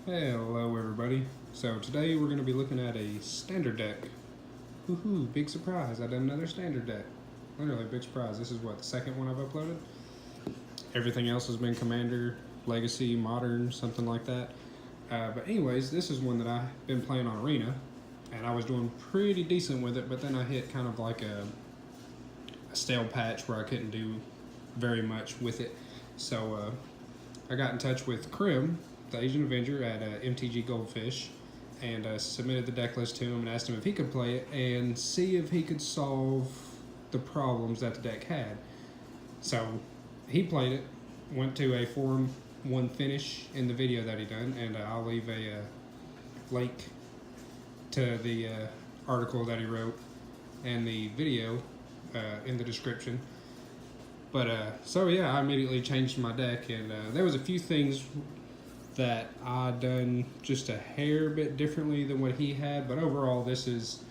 Hello everybody. So today we're going to be looking at a standard deck. Woohoo, big surprise, I done another standard deck. Literally big surprise. This is what, the second one I've uploaded? Everything else has been Commander, Legacy, Modern, something like that. But anyways, this is one that I've been playing on Arena, and I was doing pretty decent with it, but then I hit kind of like a stale patch where I couldn't do very much with it. So I got in touch with Crim, the Asian Avenger at mtggoldfish, and submitted the deck list to him and asked him if he could play it and see if he could solve the problems that the deck had. So he played it, went to a 4-1 finish in the video that he done, and I'll leave a link to the article that he wrote and the video in the description. But so yeah, I immediately changed my deck, and there was a few things that I done just a hair bit differently than what he had, but overall this is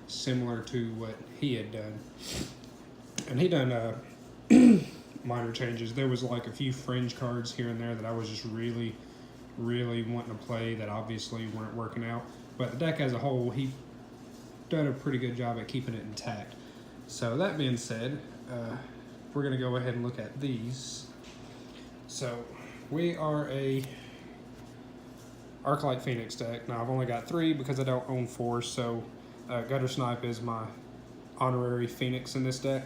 similar to what he had done. And he done minor changes. There was like a few fringe cards here and there that I was just really wanting to play that obviously weren't working out. But the deck as a whole, he done a pretty good job at keeping it intact. So that being said, we're gonna go ahead and look at these. So we are a Arclight Phoenix deck. Now I've only got 3 because I don't own 4, so Gutter Snipe is my honorary Phoenix in this deck.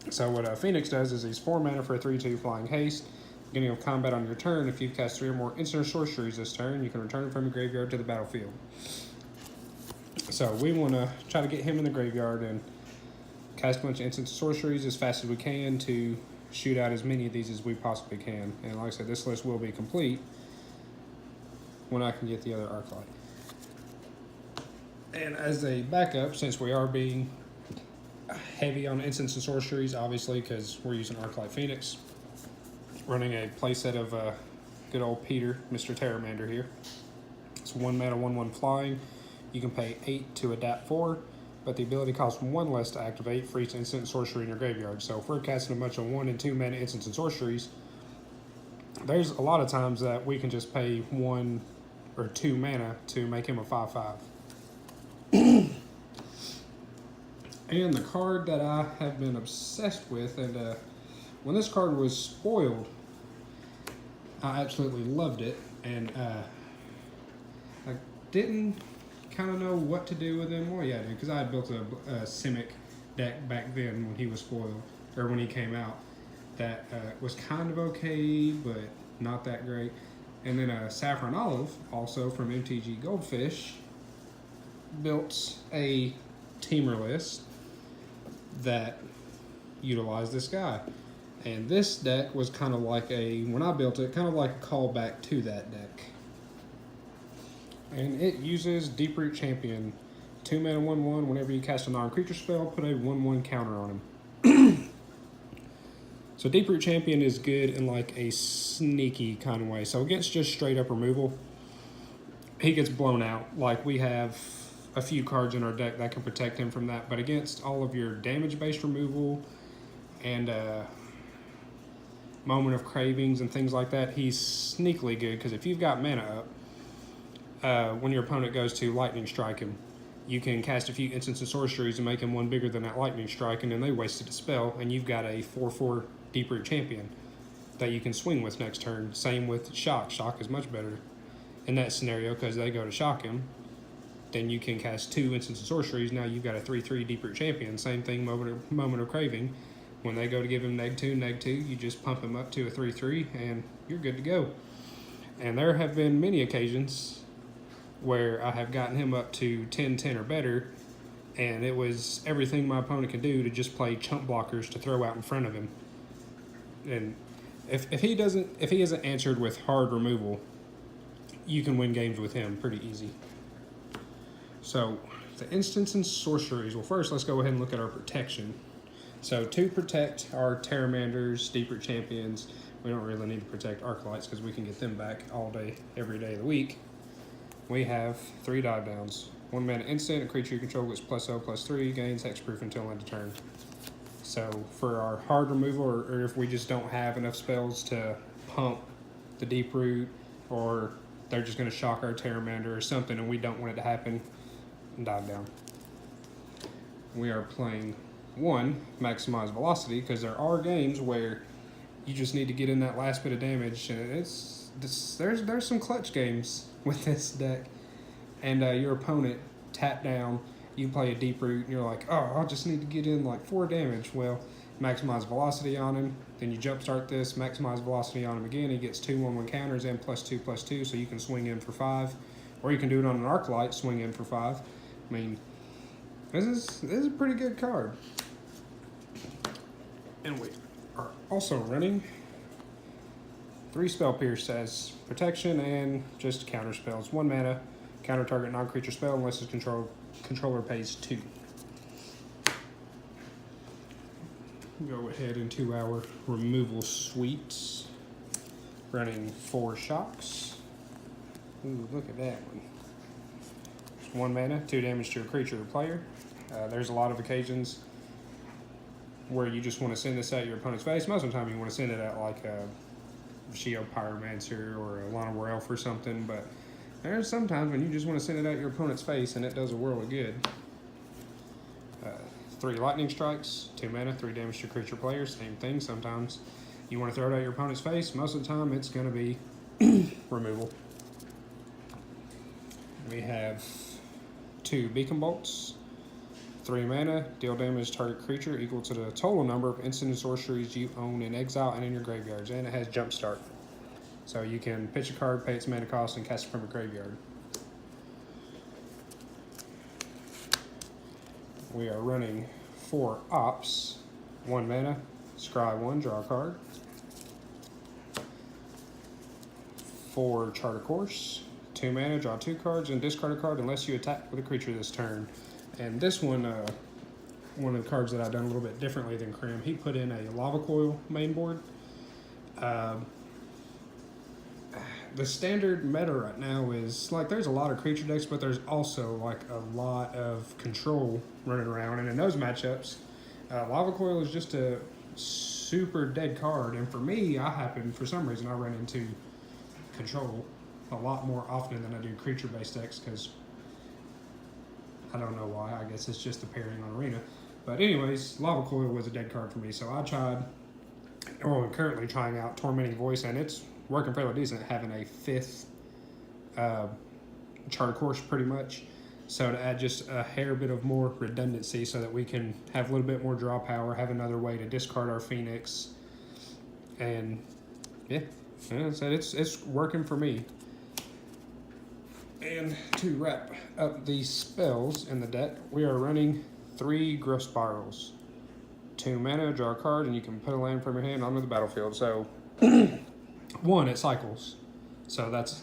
So what Phoenix does is he's 4 mana for a 3/2 flying haste. Beginning of combat on your turn, if you've cast 3 or more instant or sorceries this turn, you can return it from your graveyard to the battlefield. So we want to try to get him in the graveyard and cast a bunch of instant sorceries as fast as we can to shoot out as many of these as we possibly can. And like I said, this list will be complete when I can get the other Arclight. And as a backup, since we are being heavy on instants and sorceries, obviously, because we're using Arclight Phoenix, running a playset of good old Peter, Mr. Terramander here. It's 1 mana, 1/1 flying. You can pay 8 to adapt 4, but the ability costs 1 less to activate for each instant and sorcery in your graveyard. So if we're casting a bunch of 1 and 2 mana instants and sorceries, there's a lot of times that we can just pay 1 or 2 mana to make him a 5/5. And the card that I have been obsessed with, and when this card was spoiled, I absolutely loved it, and I didn't kind of know what to do with him. Well, yeah, because I had built a Simic deck back then when he was spoiled, or when he came out, that was kind of okay, but not that great. And then Saffron Olive, also from MTG Goldfish, built a teamer list that utilized this guy. And this deck was kind of like when I built it, kind of like a callback to that deck. And it uses Deeproot Champion. 2 mana, 1/1. Whenever you cast a non-creature spell, put a 1/1 counter on him. So Deeproot Champion is good in like a sneaky kind of way. So against just straight up removal, he gets blown out. Like we have a few cards in our deck that can protect him from that. But against all of your damage-based removal and Moment of Cravings and things like that, he's sneakily good. Because if you've got mana up, when your opponent goes to lightning strike him, you can cast a few instants and sorceries and make him 1 bigger than that lightning strike, and then they wasted a spell, and you've got a 4/4 Deeproot Champion that you can swing with next turn. Same with Shock. Shock is much better in that scenario because they go to shock him. Then you can cast 2 instants and sorceries. Now you've got a 3/3 Deeproot Champion. Same thing, Moment of Craving. When they go to give him -2, you just pump him up to a 3/3, and you're good to go. And there have been many occasions where I have gotten him up to 10/10 or better, and it was everything my opponent could do to just play chump blockers to throw out in front of him. And if he isn't answered with hard removal, you can win games with him pretty easy. So the instants and sorceries. Well, first let's go ahead and look at our protection. So to protect our Terramanders, Deeproot Champions, we don't really need to protect Arclights because we can get them back all day, every day of the week. We have 3 dive downs. 1 mana instant, a creature you control gets +0/+3, gains hexproof until end of turn. So for our hard removal, or if we just don't have enough spells to pump the Deeproot or they're just going to shock our Pteramander or something, and we don't want it to happen, and dive down. We are playing 1, maximize velocity, because there are games where you just need to get in that last bit of damage, and there's some clutch games with this deck. And your opponent tap down, you play a Deeproot, and you're like, oh, I just need to get in like 4 damage. Well, maximize velocity on him, then you jumpstart this, maximize velocity on him again, he gets 2 1/1 counters and +2/+2, so you can swing in for 5. Or you can do it on an Arc Light, swing in for 5. I mean, this is a pretty good card. And we are also running 3 Spell Pierce as protection and just counter spells. 1 mana, counter target non-creature spell unless its controller pays 2. Go ahead into our removal suites. Running 4 shocks. Ooh, look at that one. Just 1 mana, 2 damage to a creature or player. There's a lot of occasions where you just want to send this at your opponent's face. Most of the time you want to send it at like a Shield Pyromancer or a Lana War Elf or something, but there's sometimes when you just want to send it at your opponent's face and it does a world of good. 3 lightning strikes, 2 mana, 3 damage to creature player, same thing. Sometimes you want to throw it at your opponent's face. Most of the time it's going to be removal. We have 2 beacon bolts, 3 mana, deal damage to target creature equal to the total number of instant and sorceries you own in exile and in your graveyards, and it has jumpstart. So you can pitch a card, pay its mana cost, and cast it from a graveyard. We are running 4 ops, 1 mana, scry 1, draw a card. 4 chart a course, 2 mana, draw 2 cards, and discard a card unless you attack with a creature this turn. And this one, one of the cards that I've done a little bit differently than Crim, he put in a lava coil main board. The standard meta right now is like there's a lot of creature decks, but there's also like a lot of control running around, and in those matchups, lava coil is just a super dead card. And for me, for some reason, I run into control a lot more often than I do creature-based decks because I don't know why. I guess it's just the pairing on Arena. But anyways, lava coil was a dead card for me, so I tried, or I'm currently trying out Tormenting Voice, and it's working fairly decent, having a 5th chart course pretty much. So to add just a hair bit of more redundancy so that we can have a little bit more draw power, have another way to discard our Phoenix. And yeah, it's working for me. And to wrap up these spells in the deck, we are running 3 Growth Spirals. 2 mana, draw a card, and you can put a land from your hand onto the battlefield. So 1, it cycles. So that's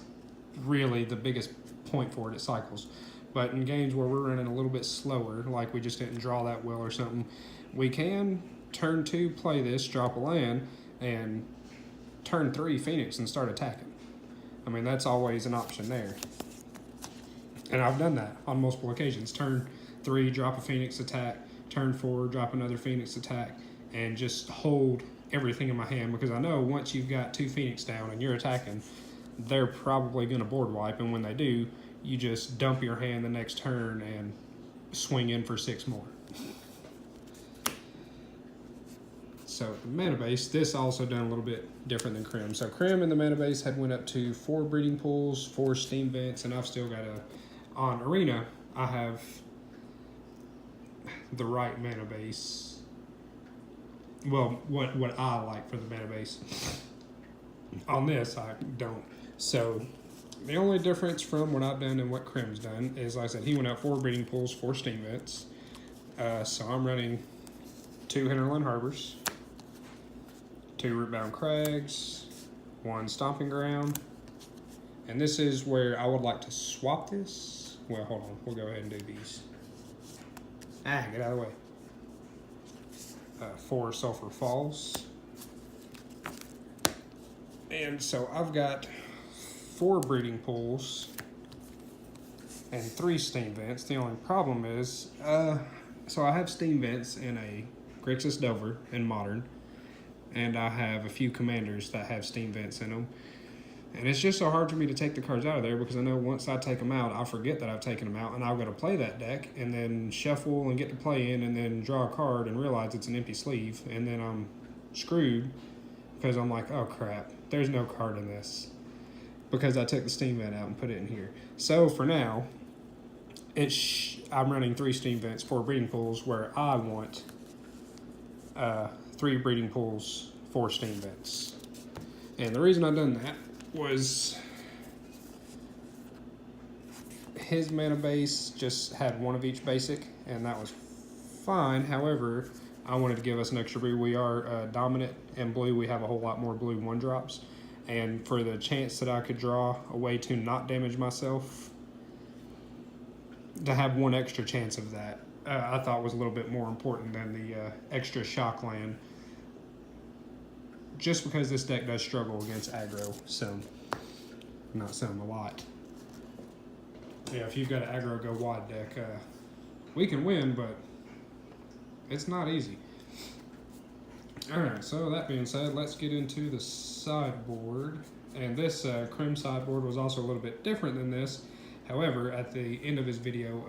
really the biggest point for it, it cycles. But in games where we're running a little bit slower, like we just didn't draw that well or something, we can turn 2 play this, drop a land, and turn 3 Phoenix and start attacking. I mean, that's always an option there. And I've done that on multiple occasions. Turn 3, drop a Phoenix attack, turn 4, drop another Phoenix attack, and just hold everything in my hand, because I know once you've got 2 Phoenix down and you're attacking, they're probably going to board wipe, and when they do, you just dump your hand the next turn and swing in for 6 more. So the mana base, this also done a little bit different than Crim. So Crim in the mana base had went up to 4 breeding pools, 4 steam vents, and I've still got on Arena, I have the right mana base. Well, what I like for the mana base. On this, I don't. So the only difference from what I've done and what Crim's done is, like I said, he went out 4 breeding pools, 4 steam vents. So I'm running 2 Hinterland Harbors, 2 Rootbound Crags, 1 Stomping Ground. And this is where I would like to swap this. Well, hold on. We'll go ahead and do these. Get out of the way. 4 Sulphur Falls. And so I've got 4 breeding pools and 3 steam vents. The only problem is, so I have steam vents in a Grixis Dover in Modern, and I have a few commanders that have steam vents in them. And it's just so hard for me to take the cards out of there because I know once I take them out, I'll forget that I've taken them out, and I'll go to play that deck and then shuffle and get to play in and then draw a card and realize it's an empty sleeve, and then I'm screwed because I'm like, oh crap, there's no card in this because I took the steam vent out and put it in here. So for now, I'm running 3 steam vents, 4 breeding pools, where I want 3 breeding pools, 4 steam vents. And the reason I done that was his mana base just had 1 of each basic, and that was fine. However, I wanted to give us an extra breed. We are dominant in blue. We have a whole lot more blue 1-drops. And for the chance that I could draw a way to not damage myself, to have 1 extra chance of that, I thought was a little bit more important than the extra shock land. Just because this deck does struggle against aggro some. Not some, a lot. Yeah, if you've got an aggro go wide deck, we can win, but it's not easy. Alright, so that being said, let's get into the sideboard. And this Crim sideboard was also a little bit different than this. However, at the end of his video,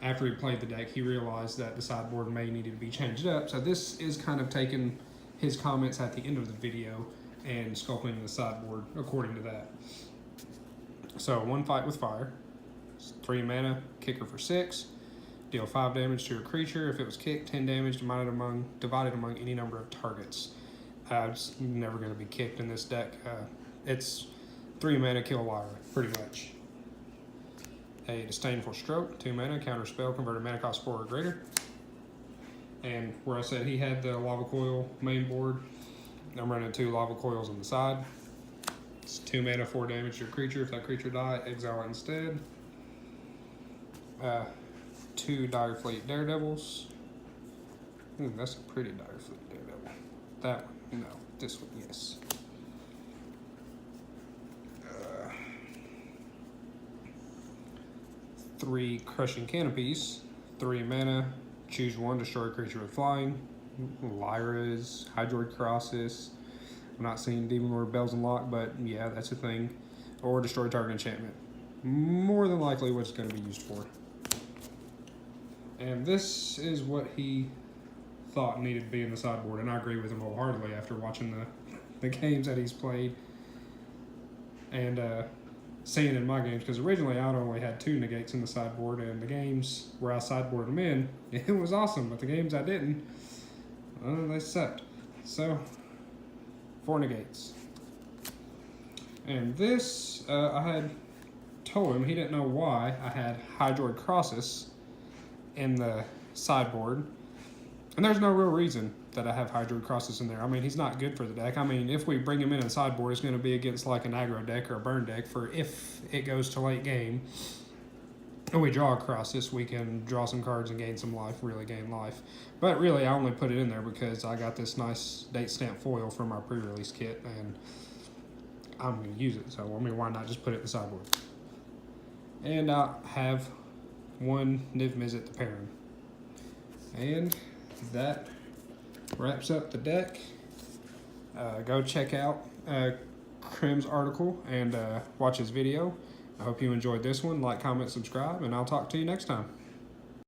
after he played the deck, he realized that the sideboard may need to be changed up. So this is kind of taking his comments at the end of the video and sculpting the sideboard according to that. So 1 fight with fire, 3 mana, kicker for 6, deal 5 damage to a creature. If it was kicked, 10 damage divided among any number of targets. It's never going to be kicked in this deck. It's 3 mana, kill Lyra, pretty much. A Disdainful Stroke, 2 mana, counter spell, converted mana cost 4 or greater. And where I said he had the lava coil main board, I'm running 2 lava coils on the side. It's 2 mana, 4 damage to your creature. If that creature dies, exile it instead. 2 Direfleet Daredevils. Ooh, that's a pretty Direfleet Daredevil. That one, no. This one, yes. 3 Crushing Canopies. 3 mana. Choose 1, destroy a creature with flying. Lyra's, Hydroid Colossus. I'm not seeing Demon Lord Bells and Lock, but yeah, that's a thing. Or destroy target enchantment. More than likely what it's going to be used for. And this is what he thought needed to be in the sideboard, and I agree with him wholeheartedly after watching the games that he's played. And seeing in my games, because originally I only had 2 negates in the sideboard, and the games where I sideboarded them in, it was awesome, but the games I didn't, they sucked. So, 4 negates. And this, I had told him, he didn't know why I had Hydroid Colossus in the sideboard. And there's no real reason that I have Hydroid Colossus in there. I mean, he's not good for the deck. I mean, if we bring him in sideboard, it's going to be against like an aggro deck or a burn deck for if it goes to late game and we draw a Colossus, we can draw some cards and gain some life, really gain life. But really, I only put it in there because I got this nice date stamp foil from our pre-release kit, and I'm going to use it. So, I mean, why not just put it in the sideboard? And I have 1 Niv Mizzet the pairing. And that wraps up the deck. Go check out Crim's article and watch his video. I hope you enjoyed this one. Like, comment, subscribe, and I'll talk to you next time.